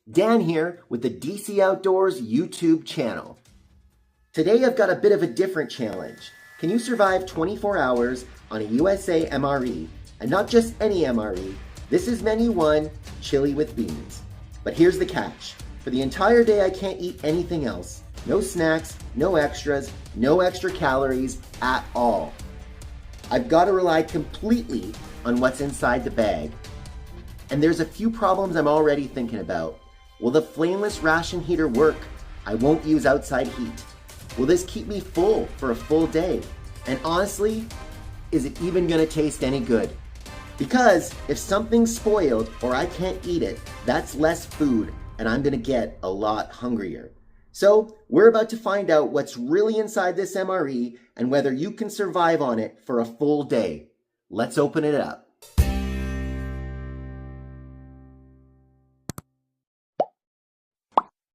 Dan here with the DC Outdoors YouTube channel. Today I've got a bit of a different challenge. Can you survive 24 hours on a USA MRE? And not just any MRE, this is menu 1, chili with beans. But here's the catch. For the entire day I can't eat anything else. No snacks, no extras, no extra calories at all. I've got to rely completely on what's inside the bag. And there's a few problems I'm already thinking about. Will the flameless ration heater work? I won't use outside heat. Will this keep me full for a full day? And honestly, is it even gonna taste any good? Because if something's spoiled or I can't eat it, that's less food and I'm gonna get a lot hungrier. So we're about to find out what's really inside this MRE and whether you can survive on it for a full day. Let's open it up.